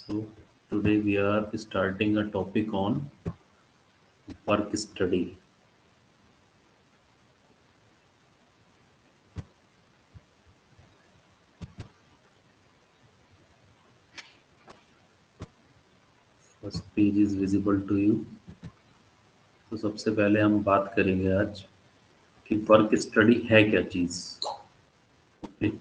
So today we are starting a topic on work study. First page is visible to you. तो सबसे पहले हम बात करेंगे आज कि वर्क स्टडी है क्या चीज़। ओके,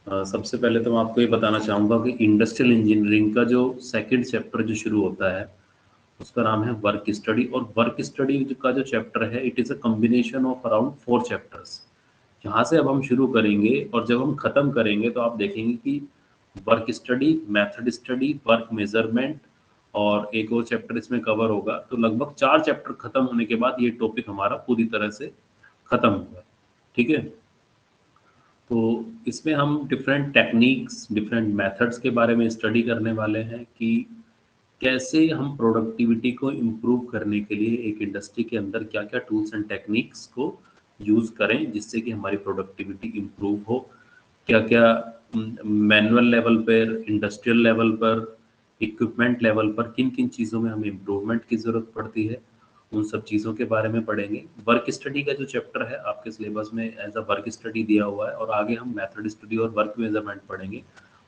सबसे पहले तो मैं आपको ये बताना चाहूँगा कि इंडस्ट्रियल इंजीनियरिंग का जो सेकंड चैप्टर जो शुरू होता है उसका नाम है वर्क स्टडी। और वर्क स्टडी का जो चैप्टर है it is a combination of around 4 chapters. यहाँ से अब हम शुरू करेंगे और जब हम ख़त्म करेंगे तो आप देखेंगे कि work study, method study, work measurement और एक और चैप्टर इसमें कवर होगा। तो लगभग 4 चैप्टर खत्म होने के बाद ये टॉपिक हमारा पूरी तरह से खत्म होगा। ठीक है, तो इसमें हम डिफरेंट टेक्निक्स, डिफरेंट मेथड्स के बारे में स्टडी करने वाले हैं कि कैसे हम प्रोडक्टिविटी को इम्प्रूव करने के लिए एक इंडस्ट्री के अंदर क्या क्या टूल्स एंड टेक्निक्स को यूज़ करें जिससे कि हमारी प्रोडक्टिविटी इम्प्रूव हो। क्या क्या मैनुअल लेवल पर, इंडस्ट्रियल लेवल पर, इक्विपमेंट लेवल पर किन किन चीज़ों में हमें इम्प्रूवमेंट की ज़रूरत पड़ती है, उन सब चीज़ों के बारे में पढ़ेंगे। वर्क स्टडी का जो चैप्टर है आपके सिलेबस में एज अ वर्क स्टडी दिया हुआ है और आगे हम मेथड स्टडी और वर्क मेजरमेंट पढ़ेंगे।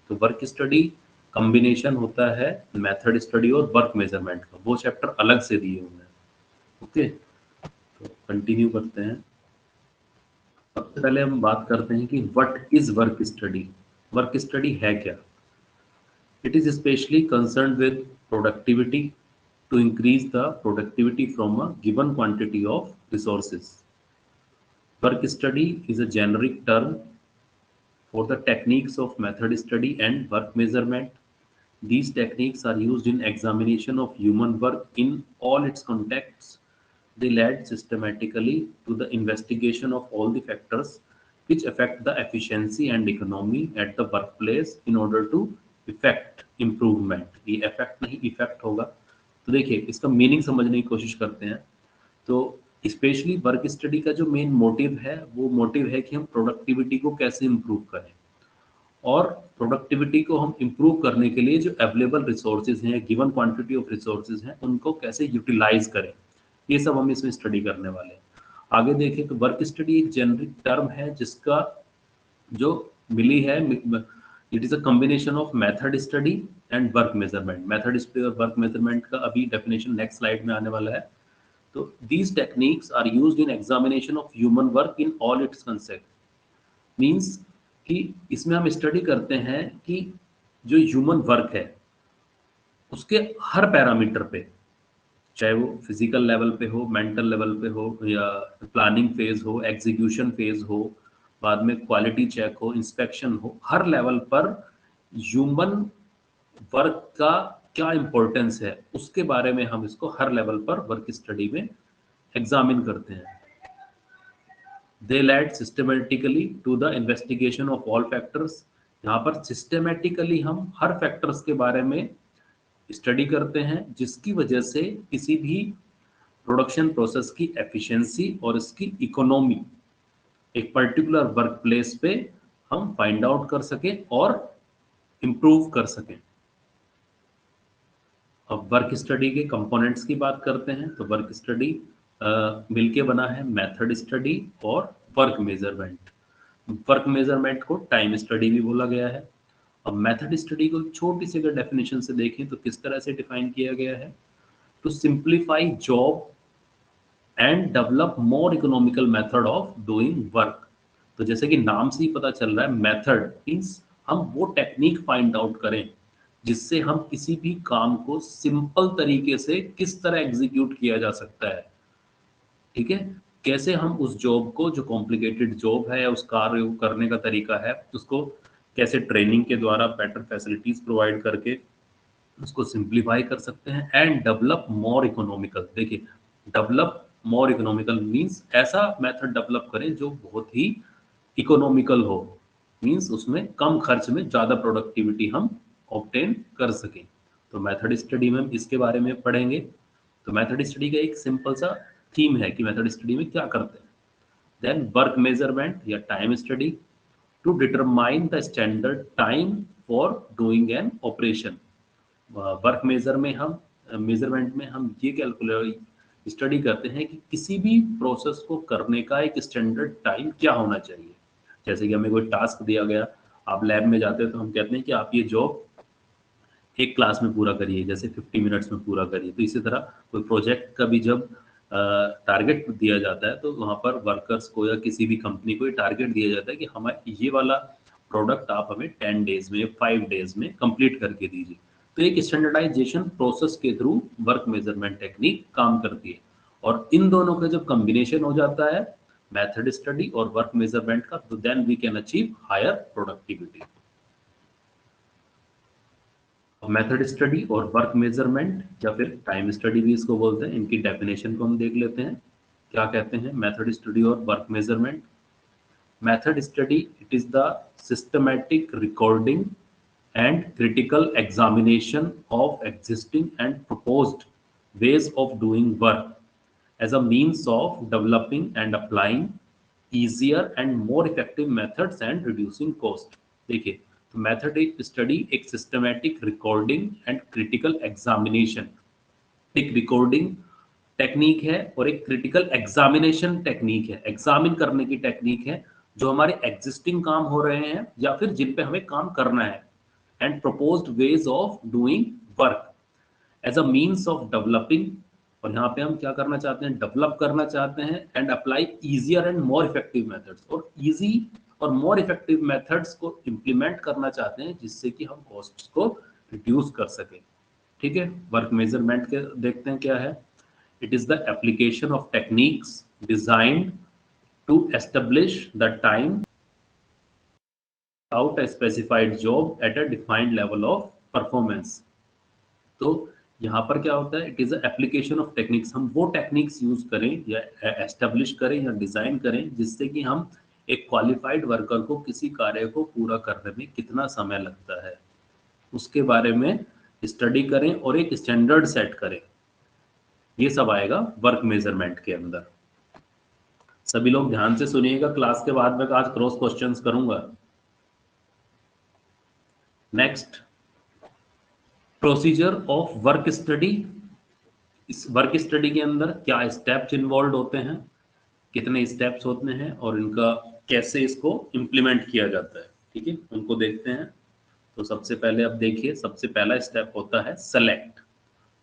तो वर्क स्टडी कॉम्बिनेशन होता है मेथड स्टडी और वर्क मेजरमेंट का, वो चैप्टर अलग से दिए हुए हैं। ओके, तो कंटिन्यू करते हैं। सबसे पहले हम बात करते हैं कि what is work study. Work study है क्या? It is specially concerned with productivity to increase the productivity from a given quantity of resources. Work study is a generic term for the techniques of method study and work measurement. These techniques are used in examination of human work in all its contexts. They lead systematically to the investigation of all the factors which affect the efficiency and economy at the workplace in order to effect improvement. ये effect नहीं effect होगा। तो देखिए इसका meaning समझने की कोशिश करते हैं। तो स्पेशली वर्क स्टडी का जो मेन मोटिव है वो मोटिव है कि हम प्रोडक्टिविटी को कैसे इम्प्रूव करें और प्रोडक्टिविटी को हम इम्प्रूव करने के लिए जो अवेलेबल रिसोर्सेज हैं, गिवन क्वांटिटी ऑफ रिसोर्सेज हैं, उनको कैसे यूटिलाइज करें, ये सब हम इसमें स्टडी करने वाले हैं। आगे देखें तो वर्क स्टडी एक जेनरिक टर्म है जिसका जो मिली है, it is a combination of method study and work measurement. Method study और वर्क मेजरमेंट का अभी डेफिनेशन नेक्स्ट स्लाइड में आने वाला है। तो these techniques are used in examination of human work in all its concept. Means कि इसमें हम स्टडी करते हैं कि जो ह्यूमन वर्क है उसके हर पैरामीटर पे, चाहे वो फिजिकल लेवल पे हो, मेंटल लेवल पे हो, या प्लानिंग फेज हो, एग्जीक्यूशन फेज हो, बाद में क्वालिटी चेक हो, इंस्पेक्शन हो, हर लेवल पर ह्यूमन वर्क का क्या इंपॉर्टेंस है उसके बारे में हम इसको हर लेवल पर वर्क स्टडी में एग्जामिन करते हैं। They led systematically to the investigation of all factors। यहाँ पर सिस्टेमेटिकली हम हर फैक्टर्स के बारे में स्टडी करते हैं जिसकी वजह से किसी भी प्रोडक्शन प्रोसेस की एफिशिएंसी और इसकी इकोनॉमी एक पर्टिकुलर वर्क प्लेस पे हम फाइंड आउट कर सकें और इम्प्रूव कर सकें। अब वर्क स्टडी के कंपोनेंट्स की बात करते हैं। तो वर्क स्टडी मिलके बना है मेथड स्टडी और वर्क मेजरमेंट। वर्क मेजरमेंट को टाइम स्टडी भी बोला गया है। अब मेथड स्टडी को छोटी सी अगर डेफिनेशन से देखें तो किस तरह से डिफाइन किया गया है, to simplify job and develop more economical method of doing work. तो जैसे कि नाम से ही पता चल रहा है, मेथड मीन्स हम वो टेक्निक फाइंड आउट करें जिससे हम किसी भी काम को सिंपल तरीके से किस तरह एग्जीक्यूट किया जा सकता है। ठीक है, कैसे हम उस जॉब को, जो कॉम्प्लिकेटेड जॉब है या उस कार्य को करने का तरीका है, उसको कैसे ट्रेनिंग के द्वारा बेटर फैसिलिटीज प्रोवाइड करके उसको सिंप्लीफाई कर सकते हैं एंड डेवलप मोर इकोनॉमिकल। देखिए डेवलप मोर इकोनॉमिकल मीन्स ऐसा मेथड डेवलप करें जो बहुत ही इकोनॉमिकल हो, मीन्स उसमें कम खर्च में ज़्यादा प्रोडक्टिविटी हम ऑब्टेन कर सकें। तो मेथड स्टडी में इसके बारे में पढ़ेंगे। तो मेथड स्टडी का एक सिंपल सा थीम है कि मेथड स्टडी में क्या करते हैं। देन वर्क मेजरमेंट या time study, to determine the standard time for doing an operation. Work measurement में हम ये कैलकुलेट स्टडी करते हैं कि किसी भी प्रोसेस को करने का एक स्टैंडर्ड टाइम क्या होना चाहिए। जैसे कि हमें कोई टास्क दिया गया, आप लैब में जाते हो तो हम कहते हैं कि आप ये जॉब एक क्लास में पूरा करिए, जैसे 50 मिनट्स में पूरा करिए। तो इसी तरह कोई प्रोजेक्ट का भी जब टारगेट दिया जाता है तो वहाँ पर वर्कर्स को या किसी भी कंपनी को ये टारगेट दिया जाता है कि हमारे ये वाला प्रोडक्ट आप हमें 10 डेज में 5 डेज में कंप्लीट करके दीजिए। तो एक स्टैंडर्डाइजेशन प्रोसेस के थ्रू वर्क मेजरमेंट टेक्निक काम करती है, और इन दोनों का जब कॉम्बिनेशन हो जाता है मेथड स्टडी और वर्क मेजरमेंट का, तो then we can achieve higher productivity. Method study और वर्क मेजरमेंट या फिर टाइम स्टडी भी इसको बोलते हैं, इनकी डेफिनेशन को हम देख लेते हैं। क्या कहते हैं मेथड स्टडी और work measurement? Method study, it is the systematic recording and critical examination of existing and proposed ways of doing work as a means of developing and applying easier and more effective methods and reducing cost। देखिए, तो method study एक systematic recording and critical examination, एक recording technique है और एक critical examination technique है, examine करने की टेक्निक है जो हमारे एग्जिस्टिंग काम हो रहे हैं या फिर जिन पे हमें काम करना है, and proposed ways of doing work as a means of developing। और यहाँ पे हम क्या करना चाहते हैं, डेवलप करना चाहते हैं, and apply easier and more effective methods, और इजी और मोर इफेक्टिव मेथड्स को इम्प्लीमेंट करना चाहते हैं जिससे कि हम कॉस्ट्स को रिड्यूस कर सकें। ठीक है, वर्क मेजरमेंट के देखते हैं क्या है। It is the application of techniques designed to establish the time out a specified job at a defined level of performance। तो यहाँ पर क्या होता है, it is application of techniques, हम वो टेक्निक्स यूज करें या एस्टेब्लिश करें या डिजाइन करें जिससे कि हम एक क्वालिफाइड वर्कर को किसी कार्य को पूरा करने में कितना समय लगता है उसके बारे में स्टडी करें और एक स्टैंडर्ड सेट करें। ये सब आएगा वर्क मेजरमेंट के अंदर। सभी लोग ध्यान से सुनिएगा, क्लास के बाद मैं आज क्रॉस क्वेश्चंस करूंगा। Next, procedure of work study. इस वर्क स्टडी के अंदर क्या स्टेप्स इन्वॉल्व होते हैं, कितने स्टेप्स होते हैं और इनका कैसे इसको इम्प्लीमेंट किया जाता है। ठीक है, उनको देखते हैं। तो सबसे पहले अब देखिए, सबसे पहला स्टेप होता है सेलेक्ट।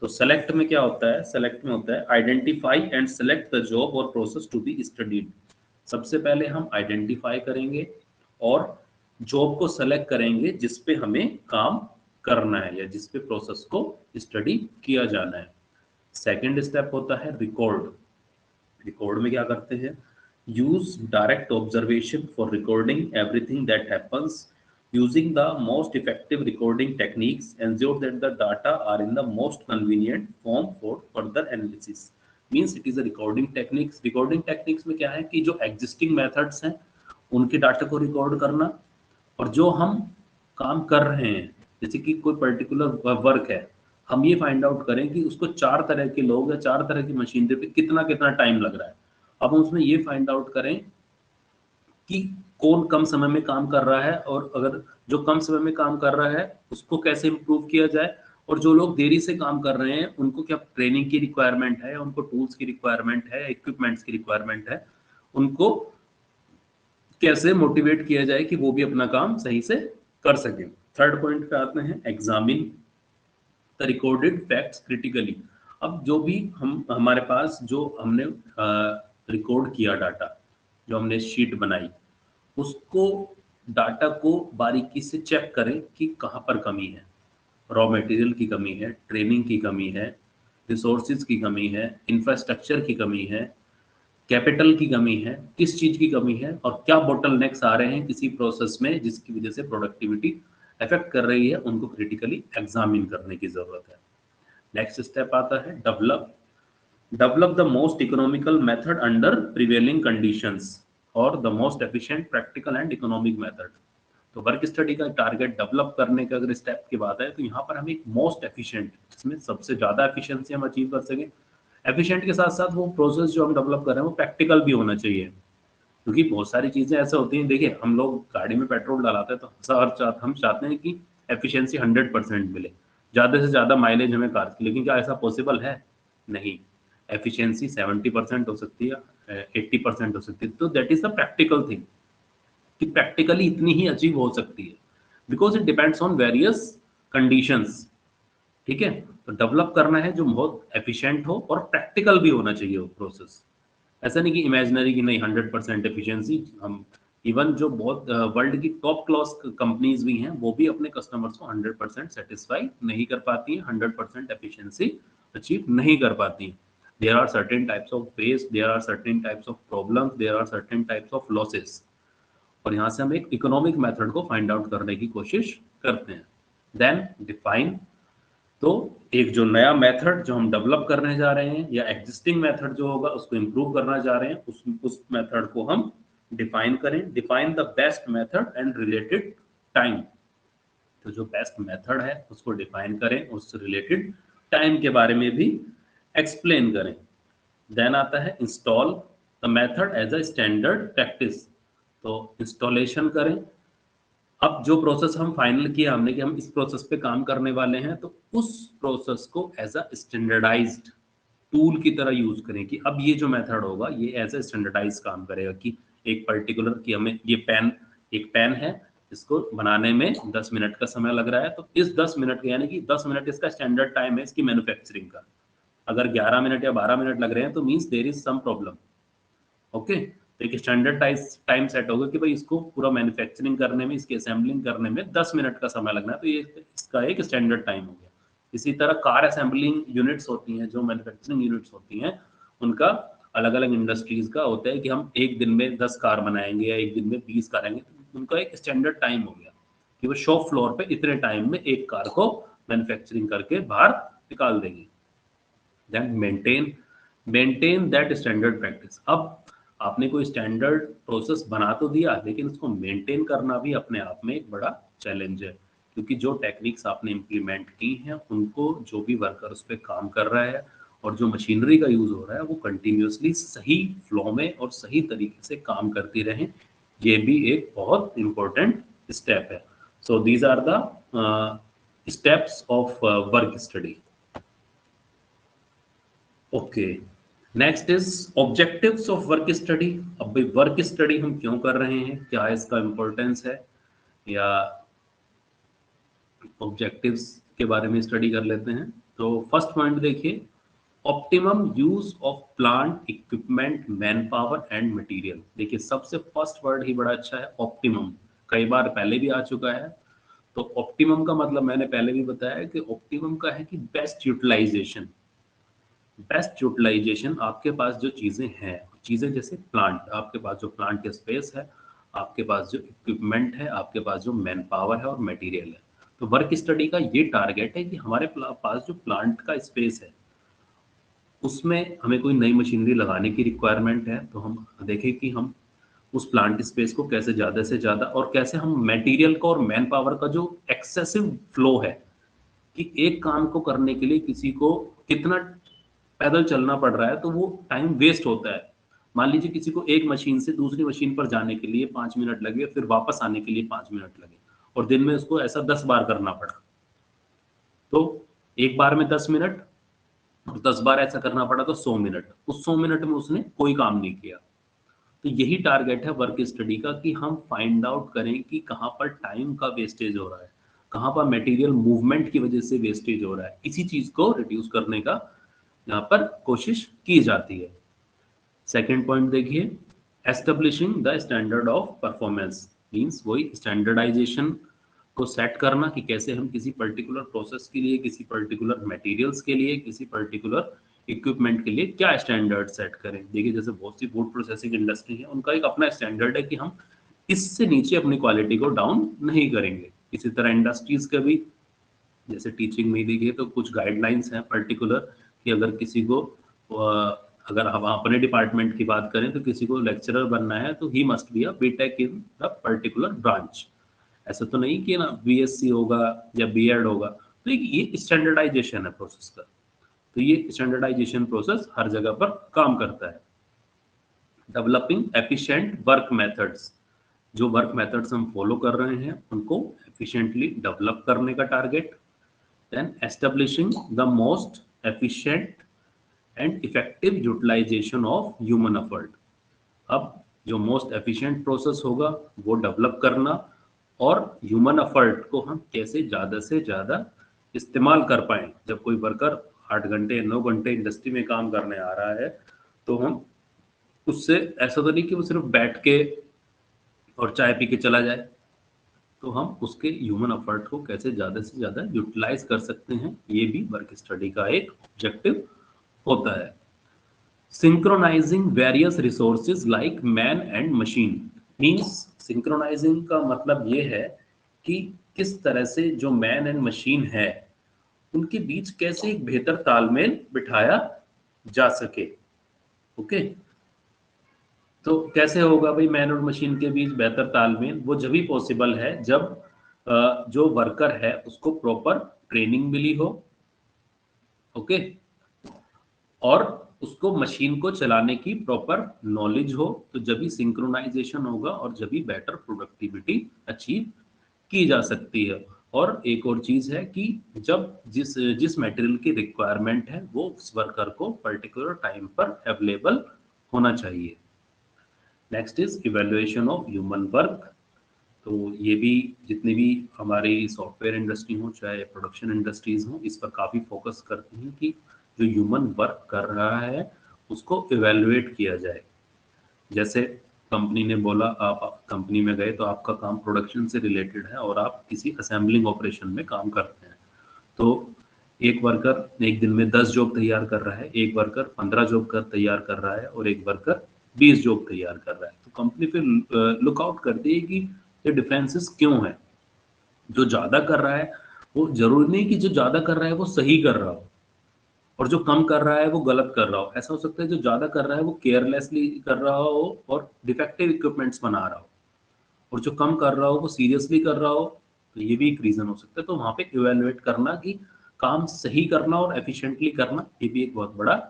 तो सेलेक्ट में क्या होता है, सेलेक्ट में होता है identify and select the job और प्रोसेस टू बी स्टडीड। सबसे पहले हम आइडेंटिफाई करेंगे और जॉब को सेलेक्ट करेंगे जिस पे हमें काम करना है या जिस पे प्रोसेस को स्टडी किया जाना है। सेकंड स्टेप होता है रिकॉर्ड। रिकॉर्ड में क्या करते हैं, use direct observation for recording everything that happens using the most effective recording techniques, ensure that the data are in the most convenient form for further analysis. Means it is a recording techniques. Recording techniques में क्या है कि जो existing methods हैं उनके data को record करना, और जो हम काम कर रहे हैं जैसे कि कोई पर्टिकुलर वर्क है, हम ये फाइंड आउट करें कि उसको 4 तरह के लोग या 4 तरह की मशीनरी पे कितना कितना टाइम लग रहा है। अब हम उसमें ये फाइंड आउट करें कि कौन कम समय में काम कर रहा है, और अगर जो कम समय में काम कर रहा है उसको कैसे इम्प्रूव किया जाए, और जो लोग देरी से काम कर रहे हैं उनको क्या ट्रेनिंग की रिक्वायरमेंट है, उनको टूल्स की रिक्वायरमेंट है, इक्विपमेंट्स की रिक्वायरमेंट है, उनको कैसे मोटिवेट किया जाए कि वो भी अपना काम सही से कर सके। थर्ड पॉइंट पे आते हैं examine the recorded facts critically. अब जो भी हमारे पास जो हमने रिकॉर्ड किया डाटा, जो हमने शीट बनाई, उसको डाटा को बारीकी से चेक करें कि कहाँ पर कमी है। रॉ मटेरियल की कमी है, ट्रेनिंग की कमी है, रिसोर्सेज की कमी है, इंफ्रास्ट्रक्चर की कमी है, कैपिटल की कमी है, किस चीज की कमी है, और क्या बोटलनेक्स आ रहे हैं किसी प्रोसेस में जिसकी वजह से प्रोडक्टिविटी अफेक्ट कर रही है, उनको क्रिटिकली एग्जामिन करने की जरूरत है। नेक्स्ट स्टेप आता है develop the most economical method under prevailing conditions और the most efficient practical and economic method. तो वर्क स्टडी का टारगेट डेवलप करने का अगर स्टेप की बात है तो यहाँ पर हम एक मोस्ट एफिशिएंट, जिसमें सबसे ज्यादा एफिशिएंसी हम अचीव कर सकें। एफिशिएंट के साथ साथ वो प्रोसेस जो हम डेवलप कर रहे हैं वो प्रैक्टिकल भी होना चाहिए, क्योंकि बहुत सारी चीजें ऐसे होती हैं। देखिए, हम लोग गाड़ी में पेट्रोल डलाते हैं तो हम चाहते हैं कि एफिशिएंसी 100% मिले, ज़्यादा से ज़्यादा माइलेज हमें कार की, लेकिन क्या ऐसा पॉसिबल है? नहीं। एफिशिएंसी 70% हो सकती है, 80% हो सकती है। तो that is the practical thing कि प्रैक्टिकली इतनी ही अचीव हो सकती है, because it depends on various conditions. ठीक है, तो डेवलप करना है जो बहुत एफिशिएंट हो और प्रैक्टिकल भी होना चाहिए वो प्रोसेस। ऐसा नहीं कि इमेजिनरी की नहीं 100% एफिशिएंसी। हम इवन जो बहुत वर्ल्ड की टॉप क्लास कंपनीज भी हैं वो भी अपने कस्टमर्स को 100% सेटिस्फाई नहीं कर पाती हैं, 100% एफिशिएंसी अचीव नहीं कर पाती हैं। There are certain types of waste, there are certain types of problems, there are certain types of losses, और यहाँ से हम एक इकोनॉमिक मेथड को फाइंड आउट करने की कोशिश करते हैं। देन डिफाइन, तो एक जो नया मेथड जो हम डेवलप करने जा रहे हैं या एग्जिस्टिंग मेथड जो होगा उसको इम्प्रूव करना जा रहे हैं, उस मेथड को हम डिफाइन करें। Define the best method and related time, तो जो बेस्ट मेथड है उसको डिफाइन करें, उससे रिलेटेड टाइम के बारे में भी एक्सप्लेन करें। देन आता है install the method as a standard practice, तो इंस्टॉलेशन करें। अब जो प्रोसेस हम फाइनल किया हमने कि हम इस प्रोसेस पे काम करने वाले हैं, तो उस प्रोसेस को एज अ स्टैंडर्डाइज्ड टूल की तरह यूज करें कि अब ये जो मेथड होगा ये एज अ स्टैंडर्डाइज काम करेगा कि एक पर्टिकुलर कि हमें ये पेन, एक पेन है, इसको बनाने में 10 मिनट का समय लग रहा है, तो इस 10 मिनट का यानी कि 10 मिनट इसका स्टैंडर्ड टाइम है इसकी मैन्युफैक्चरिंग का। अगर 11 मिनट या 12 मिनट लग रहे हैं तो means there is some problem. Okay, तो एक स्टैंडर्ड टाइम सेट होगा कि भाई इसको पूरा मैन्युफैक्चरिंग करने में, इसकी असेंबलिंग करने में 10 मिनट का समय लगना है, तो ये इसका एक स्टैंडर्ड टाइम हो गया। इसी तरह कार असेंबलिंग यूनिट्स होती हैं, जो मैन्युफैक्चरिंग यूनिट्स होती हैं, उनका अलग अलग इंडस्ट्रीज का होता है कि हम एक दिन में 10 कार बनाएंगे या एक दिन में 20 कार आएंगे, तो उनका एक स्टैंडर्ड टाइम हो गया कि वो शॉप फ्लोर पे इतने टाइम में एक कार को मैन्युफैक्चरिंग करके बाहर निकाल देंगे। Then maintain that standard practice. अब आपने कोई स्टैंडर्ड प्रोसेस बना तो दिया, लेकिन उसको मेंटेन करना भी अपने आप में एक बड़ा चैलेंज है, क्योंकि जो टेक्निक्स आपने इम्प्लीमेंट की हैं उनको जो भी वर्कर उस पर काम कर रहा है और जो मशीनरी का यूज हो रहा है वो कंटिन्यूसली सही फ्लो में और सही तरीके से काम करती रहें, ये भी एक बहुत इंपॉर्टेंट स्टेप है। So these are the steps of work study. Okay, next is objectives of work study. अब भाई वर्क स्टडी हम क्यों कर रहे हैं, क्या इसका इम्पोर्टेंस है, या ऑब्जेक्टिव्स के बारे में स्टडी कर लेते हैं। तो फर्स्ट पॉइंट देखिए, optimum use of plant equipment man power and material. देखिए सबसे फर्स्ट वर्ड ही बड़ा अच्छा है, ऑप्टिमम, कई बार पहले भी आ चुका है। तो ऑप्टिमम का मतलब मैंने पहले भी बताया कि ऑप्टिमम का है कि बेस्ट यूटिलाइजेशन। बेस्ट यूटिलाइजेशन, आपके पास जो चीज़ें हैं, चीज़ें जैसे प्लांट, आपके पास जो प्लांट स्पेस है, आपके पास जो इक्विपमेंट है, आपके पास जो मैन पावर है और मटेरियल है। तो वर्क स्टडी का ये टारगेट है कि हमारे पास जो प्लांट का स्पेस है उसमें हमें कोई नई मशीनरी लगाने की रिक्वायरमेंट है, तो हम देखें कि हम उस प्लांट स्पेस को कैसे ज़्यादा से ज़्यादा, और कैसे हम मटेरियल का और मैन पावर का जो एक्सेसिव फ्लो है कि एक काम को करने के लिए किसी को कितना पैदल चलना पड़ रहा है, तो वो टाइम वेस्ट होता है। मान लीजिए किसी को एक मशीन से दूसरी मशीन पर जाने के लिए 5 मिनट लगे, फिर वापस आने के लिए 5 मिनट लगे, और दिन में उसको ऐसा 10 बार करना पड़ा, तो एक बार में 10 मिनट और 10 बार ऐसा करना पड़ा तो 100 मिनट, उस 100 मिनट में उसने कोई काम नहीं किया। तो यही टारगेट है वर्क स्टडी का कि हम फाइंड आउट करें कि कहाँ पर टाइम का वेस्टेज हो रहा है, कहाँ पर मटेरियल मूवमेंट की वजह से वेस्टेज हो रहा है, इसी चीज को रिड्यूस करने का यहाँ पर कोशिश की जाती है। सेकेंड पॉइंट देखिए, establishing the standard of performance, means वही स्टैंडर्डाइजेशन को सेट करना कि कैसे हम किसी पर्टिकुलर प्रोसेस के लिए, किसी पर्टिकुलर मटेरियल्स के लिए, किसी पर्टिकुलर इक्विपमेंट के लिए क्या स्टैंडर्ड सेट करें। देखिए जैसे बहुत सी फूड प्रोसेसिंग इंडस्ट्री है, उनका एक अपना स्टैंडर्ड है कि हम इससे नीचे अपनी क्वालिटी को डाउन नहीं करेंगे। इसी तरह इंडस्ट्रीज का भी, जैसे टीचिंग में देखिए तो कुछ गाइडलाइंस हैं पर्टिकुलर कि अगर किसी को अगर हम अपने डिपार्टमेंट की बात करें तो किसी को लेक्चरर बनना है तो he must be a B Tech in the particular branch. ऐसा तो नहीं कि ना बीएससी होगा या बीएड होगा। तो ये स्टैंडर्डाइजेशन है प्रोसेस का, तो ये स्टैंडर्डाइजेशन प्रोसेस हर जगह पर काम करता है। डेवलपिंग एफिशिएंट वर्क मेथड्स, जो वर्क मेथड्स हम फॉलो कर रहे हैं उनको एफिशिएंटली डेवलप करने का target. Then establishing the most efficient and effective utilization of human effort. अब जो मोस्ट एफिशिएंट प्रोसेस होगा वो डेवलप करना, और ह्यूमन एफर्ट को हम कैसे ज़्यादा से ज़्यादा इस्तेमाल कर पाएं। जब कोई वर्कर 8 घंटे 9 घंटे इंडस्ट्री में काम करने आ रहा है, तो हम उससे ऐसा तो नहीं कि वो सिर्फ बैठ के और चाय पी के चला जाए, तो हम उसके ह्यूमन एफर्ट को कैसे ज़्यादा से ज़्यादा यूटिलाइज कर सकते हैं, ये भी वर्क स्टडी का एक ऑब्जेक्टिव होता है। Synchronising various resources like man and machine means, synchronising का मतलब ये है कि किस तरह से जो मैन एंड मशीन है उनके बीच कैसे एक बेहतर तालमेल बिठाया जा सके। ओके, तो कैसे होगा भाई मैन और मशीन के बीच बेहतर तालमेल? वो जब भी पॉसिबल है जब जो वर्कर है उसको प्रॉपर ट्रेनिंग मिली हो, ओके, और उसको मशीन को चलाने की प्रॉपर नॉलेज हो, तो जब भी सिंक्रोनाइजेशन होगा और जब भी बेटर प्रोडक्टिविटी अचीव की जा सकती है। और एक और चीज है कि जब जिस जिस मटेरियल की रिक्वायरमेंट है वो उस वर्कर को पर्टिकुलर टाइम पर अवेलेबल होना चाहिए। Next is evaluation of human work. तो ये भी जितनी भी हमारी सॉफ्टवेयर इंडस्ट्री हो चाहे प्रोडक्शन इंडस्ट्रीज हो, इस पर काफ़ी फोकस करती हैं कि जो ह्यूमन वर्क कर रहा है उसको इवेल्युएट किया जाए। जैसे कंपनी ने बोला, आप कंपनी में गए तो आपका काम प्रोडक्शन से रिलेटेड है और आप किसी असेंबलिंग ऑपरेशन में काम करते हैं, तो एक वर्कर एक दिन में 10 जॉब तैयार कर रहा है, एक वर्कर 15 जॉब तैयार कर रहा है और एक वर्कर 20 जॉब तैयार कर रहा है, तो कंपनी फिर लुकआउट करती है कि ये डिफरेंसेस क्यों है। जो ज्यादा कर रहा है वो जरूरी नहीं कि जो ज्यादा कर रहा है वो सही कर रहा हो, और जो कम कर रहा है वो गलत कर रहा हो। ऐसा हो सकता है जो ज्यादा कर रहा है वो केयरलेसली कर रहा हो और डिफेक्टिव इक्विपमेंट्स बना रहा हो, और जो कम कर रहा हो वो सीरियसली कर रहा हो, तो ये भी एक रीजन हो सकता है। तो वहां पे इवेलुएट करना कि काम सही करना और एफिशिएंटली करना, ये भी एक बहुत बड़ा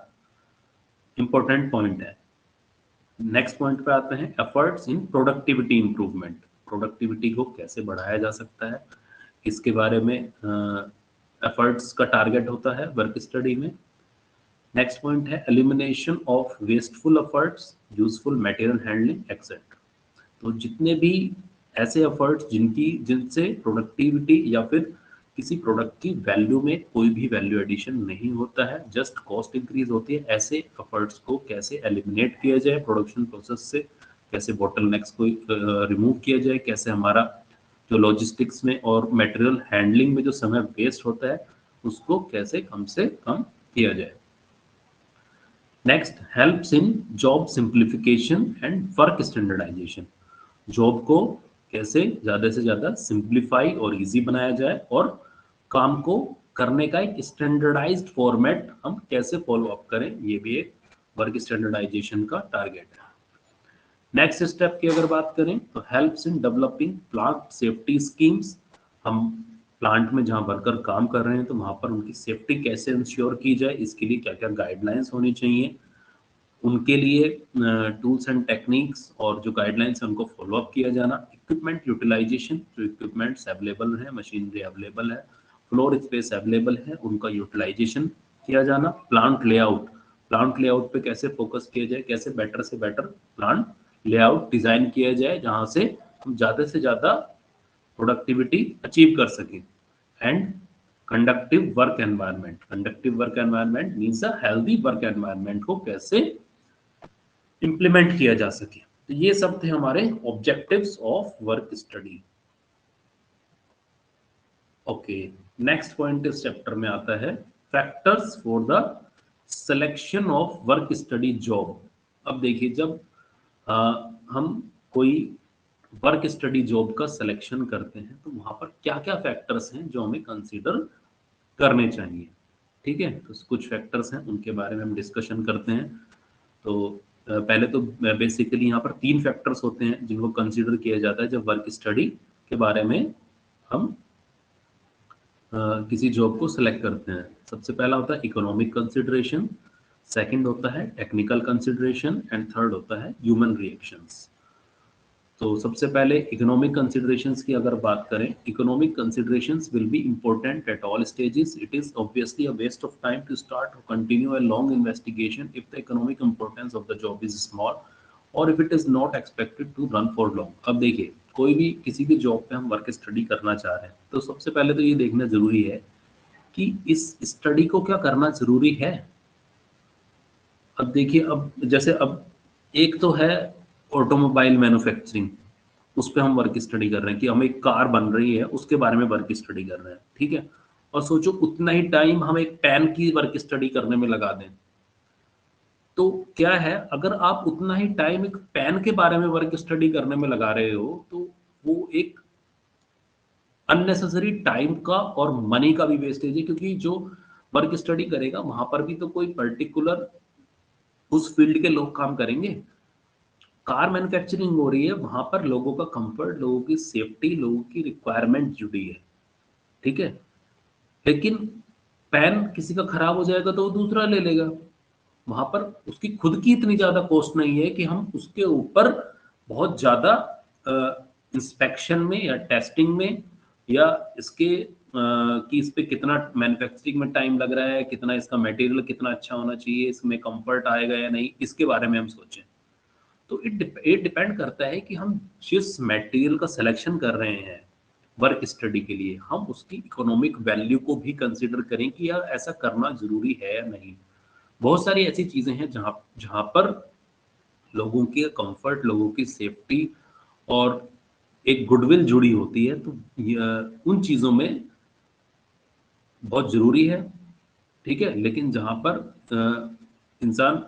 इंपॉर्टेंट पॉइंट है। नेक्स्ट पॉइंट पे आते हैं, efforts in productivity improvement. Productivity को कैसे बढ़ाया जा सकता है, इसके बारे में एफर्ट्स का टारगेट होता है वर्क स्टडी में। नेक्स्ट पॉइंट है elimination of wasteful efforts, useful material handling etcetera. तो जितने भी ऐसे एफर्ट्स जिनसे प्रोडक्टिविटी या फिर किसी प्रोडक्ट की वैल्यू में कोई भी वैल्यू एडिशन नहीं होता है, जस्ट कॉस्ट इंक्रीज होती है, ऐसे एफर्ट्स को कैसे एलिमिनेट किया जाए प्रोडक्शन प्रोसेस से, कैसे बॉटलनेक्स को रिमूव किया जाए, कैसे हमारा जो लॉजिस्टिक्स में और मटेरियल हैंडलिंग में जो समय वेस्ट होता है उसको कैसे कम से कम किया जाए। Next, helps in job simplification and work standardization. Job को कैसे ज़्यादा से ज़्यादा सिंप्लीफाई और इजी बनाया जाए, और काम को करने का एक स्टैंडर्डाइज्ड फॉर्मेट हम कैसे फॉलो अप करें, ये भी एक वर्क स्टैंडर्डाइजेशन का टारगेट है। नेक्स्ट स्टेप की अगर बात करें तो helps in developing plant safety schemes. हम प्लांट में जहाँ वर्कर काम कर रहे हैं तो वहाँ पर उनकी सेफ्टी कैसे इंश्योर की जाए, इसके लिए क्या क्या गाइडलाइंस होनी चाहिए, उनके लिए टूल्स एंड टेक्निक्स और जो गाइडलाइंस है उनको फॉलो अप किया जाना। इक्विपमेंट यूटिलाइजेशन, जो इक्विपमेंट्स अवेलेबल है, मशीनरी अवेलेबल है, फ्लोर स्पेस अवेलेबल है, उनका यूटिलाइजेशन किया जाना। प्लांट लेआउट, प्लांट लेआउट पे कैसे फोकस किया जाए, कैसे बेटर से बेटर प्लांट लेआउट डिजाइन किया जाए जहां से हम ज़्यादा से ज़्यादा प्रोडक्टिविटी अचीव कर सकें। And conductive work environment, conductive work environment means a healthy work environment को कैसे इम्प्लीमेंट किया जा सके। तो ये सब थे हमारे objectives of work study. Okay, next point इस चैप्टर में आता है factors for the selection of work study job. अब देखिए, जब हम कोई वर्क स्टडी जॉब का सिलेक्शन करते हैं तो वहां पर क्या क्या फैक्टर्स हैं जो हमें कंसीडर करने चाहिए। ठीक है, तो कुछ फैक्टर्स हैं उनके बारे में हम डिस्कशन करते हैं। तो पहले तो बेसिकली यहाँ पर 3 फैक्टर्स होते हैं जिनको कंसीडर किया जाता है जब वर्क स्टडी के बारे में हम किसी जॉब को सिलेक्ट करते हैं। सबसे पहला होता है इकोनॉमिक कंसिडरेशन, सेकंड होता है टेक्निकल कंसिडरेशन एंड थर्ड होता है ह्यूमन रिएक्शंस। तो सबसे पहले इकोनॉमिक कंसिडरेशंस की अगर बात करें, economic considerations will be important at all stages. It is obviously a waste of time to start और continue a long investigation if the economic importance of the job is small और if it is not expected to run for long. अब देखिए, कोई भी किसी भी job पे हम वर्क स्टडी करना चाह रहे हैं तो सबसे पहले तो ये देखना जरूरी है कि इस स्टडी को क्या करना जरूरी है. अब देखिए, अब जैसे अब एक तो है ऑटोमोबाइल मैन्युफैक्चरिंग, उस पे हम वर्क स्टडी कर रहे हैं कि हम एक कार बन रही है उसके बारे में वर्क स्टडी कर रहे हैं, ठीक है. और सोचो उतना ही टाइम हम एक पेन की वर्क स्टडी करने में लगा दें, तो क्या है, अगर आप उतना ही टाइम एक पेन के बारे में वर्क स्टडी करने में लगा रहे हो तो वो एक अननेसेसरी टाइम का और मनी का भी वेस्टेज है, क्योंकि जो वर्क स्टडी करेगा वहां पर भी तो कोई पर्टिकुलर उस फील्ड के लोग काम करेंगे. कार मैन्युफैक्चरिंग हो रही है, वहां पर लोगों का कंफर्ट, लोगों की सेफ्टी, लोगों की रिक्वायरमेंट जुड़ी है, ठीक है. लेकिन पेन किसी का खराब हो जाएगा तो वो दूसरा ले लेगा. वहां पर उसकी खुद की इतनी ज्यादा कॉस्ट नहीं है कि हम उसके ऊपर बहुत ज्यादा इंस्पेक्शन में या टेस्टिंग में या इसके कि इस पे कितना मैन्युफैक्चरिंग में टाइम लग रहा है, कितना इसका मटेरियल कितना अच्छा होना चाहिए, इसमें कंफर्ट आएगा या नहीं, इसके बारे में हम सोचें. तो इट डिपेंड करता है कि हम जिस मटेरियल का सिलेक्शन कर रहे हैं वर्क स्टडी के लिए, हम उसकी इकोनॉमिक वैल्यू को भी कंसिडर करें कि यार ऐसा करना जरूरी है या नहीं. बहुत सारी ऐसी चीजें हैं जहां जहां पर लोगों के कंफर्ट, लोगों की सेफ्टी और एक गुडविल जुड़ी होती है, तो उन चीजों में बहुत जरूरी है, ठीक है. लेकिन जहां पर इंसान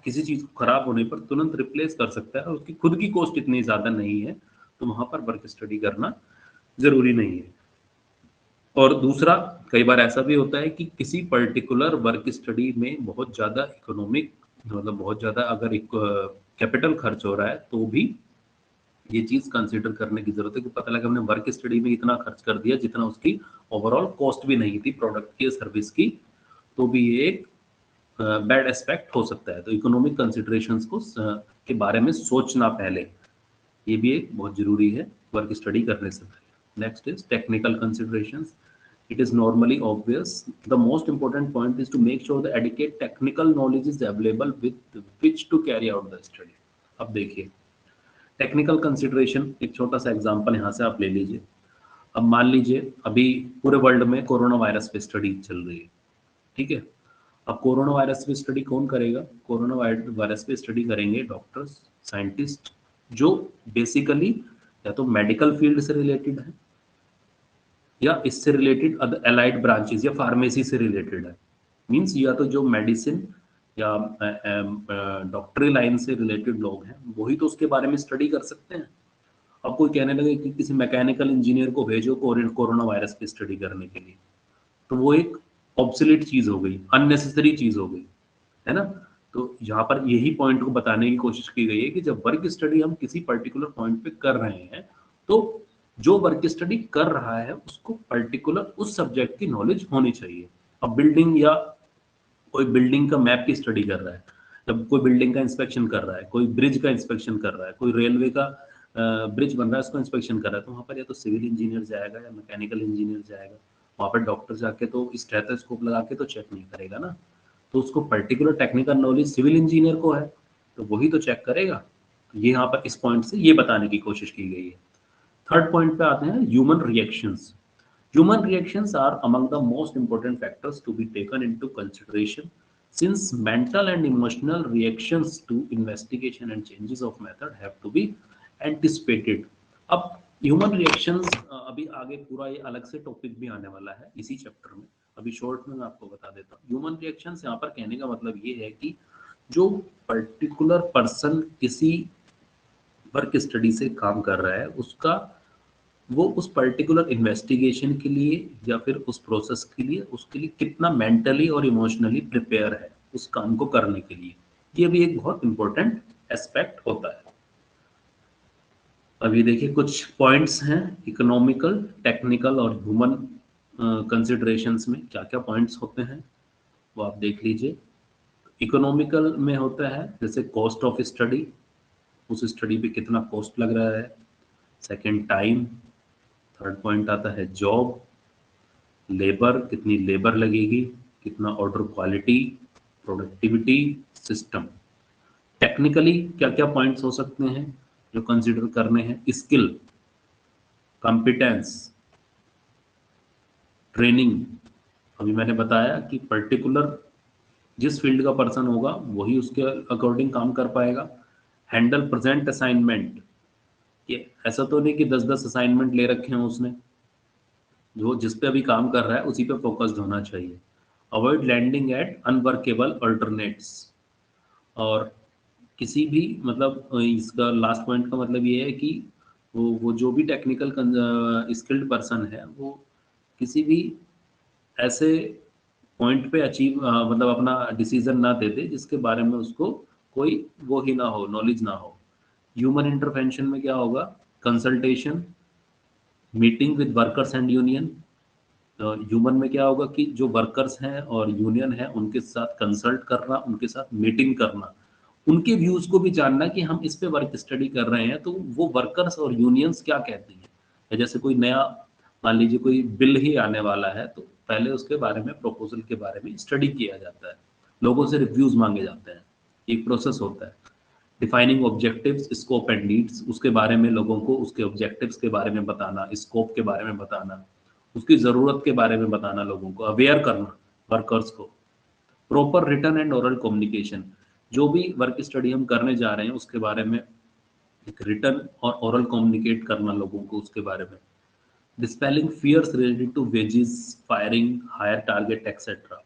किसी चीज को खराब होने पर तुरंत रिप्लेस कर सकता है और उसकी खुद की कॉस्ट इतनी ज्यादा नहीं है, तो वहां पर वर्क स्टडी करना जरूरी नहीं है. और दूसरा, कई बार ऐसा भी होता है कि किसी पर्टिकुलर वर्क स्टडी में बहुत ज्यादा इकोनॉमिक, मतलब बहुत ज्यादा अगर एक कैपिटल खर्च हो रहा है तो भी ये चीज कंसिडर करने की जरूरत है कि पता लगा हमने वर्क स्टडी में इतना खर्च कर दिया जितना उसकी ओवरऑल कॉस्ट भी नहीं थी प्रोडक्ट की, सर्विस की, तो भी ये एक बैड एस्पेक्ट हो सकता है. तो इकोनॉमिक कंसिडरेशंस को के बारे में सोचना पहले, ये भी एक बहुत जरूरी है वर्क स्टडी करने से पहले. Next is technical considerations. It is normally obvious. The most important point is to make sure the adequate technical knowledge is available with which to carry out the study. अब देखिए, technical consideration, एक छोटा सा example यहाँ से आप ले लीजिए. अब मान लीजिए अभी पूरे वर्ल्ड में कोरोना वायरस पे स्टडी चल रही है, ठीक है. अब कोरोना वायरस पे स्टडी कौन करेगा? कोरोना वायरस पे स्टडी करेंगे डॉक्टर्स, साइंटिस्ट, जो बेसिकली या तो मेडिकल फील्ड से रिलेटेड है या इससे रिलेटेड अदर एलाइड ब्रांचेस या फार्मेसी से रिलेटेड है. मींस या तो जो मेडिसिन या डॉक्टरी लाइन से रिलेटेड लोग हैं वही तो उसके बारे में स्टडी कर सकते हैं. अब कोई कहने लगे कि किसी मैकेनिकल इंजीनियर को भेजो कोरोना वायरस पे स्टडी करने के लिए, तो वो एक ऑब्सोलीट चीज हो गई, अननेसेसरी चीज हो गई, है ना. तो यहाँ पर यही पॉइंट को बताने की कोशिश की गई है कि जब वर्क स्टडी हम किसी पर्टिकुलर पॉइंट पे कर रहे हैं तो जो वर्क स्टडी कर रहा है उसको पर्टिकुलर उस सब्जेक्ट की नॉलेज होनी चाहिए. अब बिल्डिंग या कोई बिल्डिंग का मैप की स्टडी कर रहा है, जब कोई बिल्डिंग का इंस्पेक्शन कर रहा है, कोई ब्रिज का इंस्पेक्शन कर रहा है, कोई रेलवे का ब्रिज बन रहा है उसको इंस्पेक्शन कर रहा है, तो वहाँ पर या तो सिविल इंजीनियर जाएगा या मैकेनिकल इंजीनियर जाएगा. वहाँ पर डॉक्टर जाके तो स्टेथोस्कोप लगा के तो चेक नहीं करेगा ना, तो उसको particular technical knowledge civil engineer को है तो वही तो चेक करेगा. तो ये यहाँ पर इस पॉइंट से ये बताने की कोशिश की गई है. थर्ड पॉइंट पे आते हैं, human reactions. Human reactions are among the most important factors to be taken into consideration since mental and emotional reactions to investigation and changes of method have to be anticipated. अब human reactions अभी आगे पूरा ये अलग से topic भी आने वाला है इसी चैप्टर में, अभी शॉर्ट में मैं आपको बता देता हूँ. ह्यूमन रिएक्शंस यहाँ पर कहने का मतलब ये है कि जो पर्टिकुलर पर्सन किसी वर्क स्टडी से काम कर रहा है उसका, वो उस पर्टिकुलर इन्वेस्टिगेशन के लिए या फिर उस प्रोसेस के लिए, उसके लिए कितना मेंटली और इमोशनली प्रिपेयर है उस काम को करने के लिए, ये भी एक बहुत इंपॉर्टेंट एस्पेक्ट होता है. अभी देखिए कुछ पॉइंट्स हैं इकोनॉमिकल, टेक्निकल और ह्यूमन कंसिडरेशंस में क्या क्या पॉइंट्स होते हैं वो आप देख लीजिए. इकोनॉमिकल में होता है जैसे कॉस्ट ऑफ स्टडी, उस स्टडी पे कितना कॉस्ट लग रहा है, सेकंड टाइम, थर्ड पॉइंट आता है जॉब, लेबर, कितनी लेबर लगेगी, कितना order quality, productivity, system. Technically क्या क्या पॉइंट्स हो सकते हैं जो कंसिडर करने हैं, स्किल, कॉम्पिटेंस, ट्रेनिंग। अभी मैंने बताया कि पर्टिकुलर जिस फील्ड का पर्सन होगा वही उसके अकॉर्डिंग काम कर पाएगा। हैंडल प्रेजेंट असाइनमेंट, कि ऐसा तो नहीं कि 10-10 असाइनमेंट ले रखे हैं उसने, जो जिस पे अभी काम कर रहा है उसी पे फोकस्ड होना चाहिए। Avoid landing at unworkable alternates, और किसी भी मतलब इसका लास्ट पॉइंट का मतलब ये है कि वो जो भी टेक्निकल स्किल्ड पर्सन है वो किसी भी ऐसे पॉइंट पे मतलब अपना डिसीजन ना दे दे जिसके बारे में उसको कोई वो ही ना हो, नॉलेज ना हो। ह्यूमन इंटरवेंशन में क्या होगा, consultation, meeting with workers and union. Human में क्या होगा कि जो वर्कर्स हैं और यूनियन है उनके साथ कंसल्ट करना, उनके साथ मीटिंग करना, उनके व्यूज को भी जानना कि हम इस पे वर्क स्टडी कर रहे हैं तो वो वर्कर्स और यूनियंस क्या कहती हैं। या जैसे कोई नया, मान लीजिए कोई बिल ही आने वाला है तो पहले उसके बारे में, प्रपोजल के बारे में स्टडी किया जाता है, लोगों से रिव्यूज मांगे जाते हैं, एक प्रोसेस होता है। Defining objectives, scope and needs, उसके बारे में लोगों को उसके ऑब्जेक्टिव्स के बारे में बताना, स्कोप के बारे में बताना, उसकी ज़रूरत के बारे में बताना, लोगों को अवेयर करना, वर्कर्स को। Proper return and oral communication, जो भी वर्क स्टडी हम करने जा रहे हैं उसके बारे में एक रिटर्न और ओरल कम्युनिकेट करना लोगों को उसके बारे में। Dispelling fears related to wages, firing, higher target etcetera.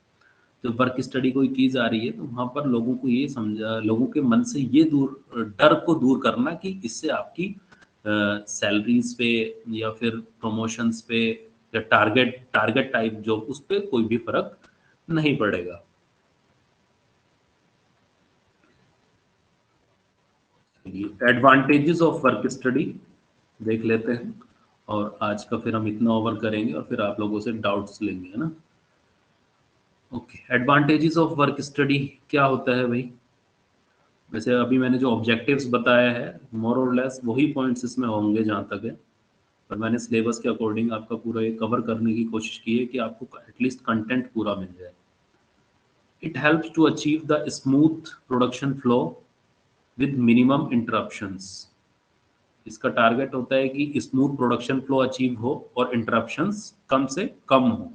जब वर्क स्टडी कोई की जा रही है तो वहां पर लोगों को ये समझा, लोगों के मन से ये दूर, डर को दूर करना कि इससे आपकी सैलरीज पे या फिर प्रमोशंस पे या टारगेट टारगेट टाइप जॉब, उस पे कोई भी फर्क नहीं पड़ेगा। एडवांटेजेस ऑफ वर्क स्टडी देख लेते हैं, और आज का फिर हम इतना ओवर करेंगे और फिर आप लोगों से डाउट्स लेंगे, है ना। Okay, advantages of work study क्या होता है भाई। वैसे अभी मैंने जो ऑब्जेक्टिव्स बताया है मोर और लेस वही पॉइंट्स इसमें होंगे जहाँ तक है, पर मैंने सिलेबस के अकॉर्डिंग आपका पूरा ये कवर करने की कोशिश की है कि आपको एटलीस्ट कंटेंट पूरा मिल जाए। It helps to achieve the smooth production flow with minimum interruptions. इसका टारगेट होता है कि स्मूथ प्रोडक्शन फ्लो अचीव हो और इंटरप्शंस कम से कम हो।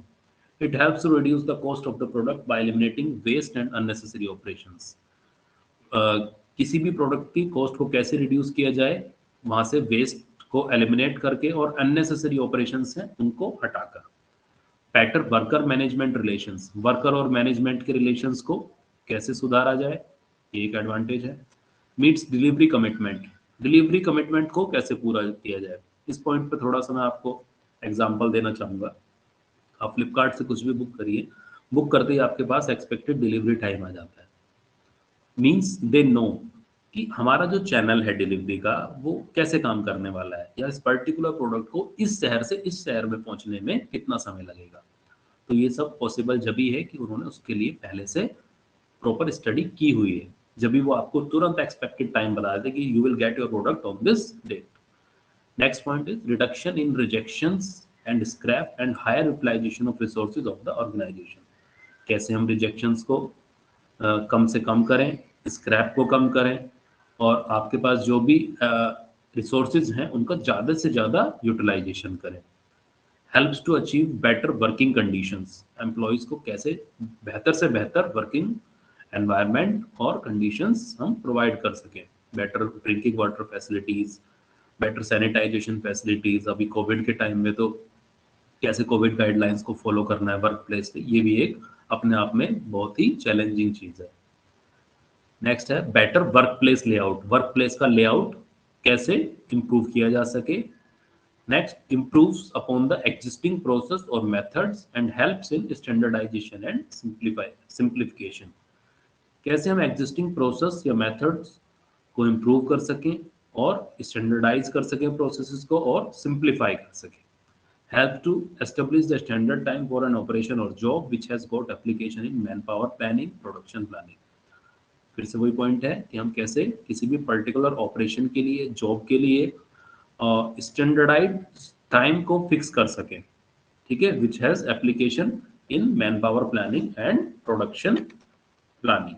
It helps to reduce the cost of the product by eliminating waste and unnecessary operations. किसी भी प्रोडक्ट की कॉस्ट को कैसे रिड्यूस किया जाए, वहां से वेस्ट को एलिमिनेट करके और अननेसेसरी ऑपरेशंस हैं उनको हटाकर। Better worker management relations, worker और मैनेजमेंट के रिलेशंस को कैसे सुधारा जाए, ये एक एडवांटेज है। Meets delivery commitment, delivery commitment को कैसे पूरा किया जाए। इस पॉइंट पे थोड़ा सा मैं आपको एग्जांपल देना चाहूंगा। आप फ्लिपकार्ट से कुछ भी बुक करिए, बुक करते ही आपके पास एक्सपेक्टेड डिलीवरी टाइम आ जाता है। मीन्स दे नो कि हमारा जो चैनल है डिलीवरी का वो कैसे काम करने वाला है, या इस पर्टिकुलर प्रोडक्ट को इस शहर से इस शहर में पहुंचने में कितना समय लगेगा। तो ये सब पॉसिबल जब ही है कि उन्होंने उसके लिए पहले से प्रॉपर स्टडी की हुई है, जब भी वो आपको तुरंत एक्सपेक्टेड टाइम बता देते कि you will get your product on this date. Next point is reduction in rejections and scrap and higher utilization of resources of the organization. कैसे हम रिजेक्शंस को कम से कम करें, स्क्रैप को कम करें, और आपके पास जो भी रिसोर्सेज हैं उनका ज़्यादा से ज़्यादा यूटिलाइजेशन करें। Helps to achieve better working conditions, employees को कैसे बेहतर से बेहतर वर्किंग एनवायरनमेंट और कंडीशंस हम प्रोवाइड कर सकें। Better drinking water facilities, better sanitization facilities. अभी कोविड के टाइम में तो कैसे कोविड गाइडलाइंस को फॉलो करना है वर्क प्लेस पे, ये भी एक अपने आप में बहुत ही चैलेंजिंग चीज़ है। नेक्स्ट है better work place layout, work place का लेआउट कैसे इंप्रूव किया जा सके। Next, improves upon the existing process or methods and helps in standardization and simplification। कैसे हम एग्जिस्टिंग प्रोसेस या मेथड्स को इम्प्रूव कर सकें और स्टैंडर्डाइज कर सकें प्रोसेसेस को और सिंप्लीफाई कर सकें। Help to establish the standard time for an operation और job which has got application in man power planning, production planning. फिर से वही पॉइंट है कि हम कैसे किसी भी पर्टिकुलर ऑपरेशन के लिए, जॉब के लिए स्टैंडर्डाइज टाइम को फिक्स कर सकें, ठीक है, which has application in man power planning and production planning.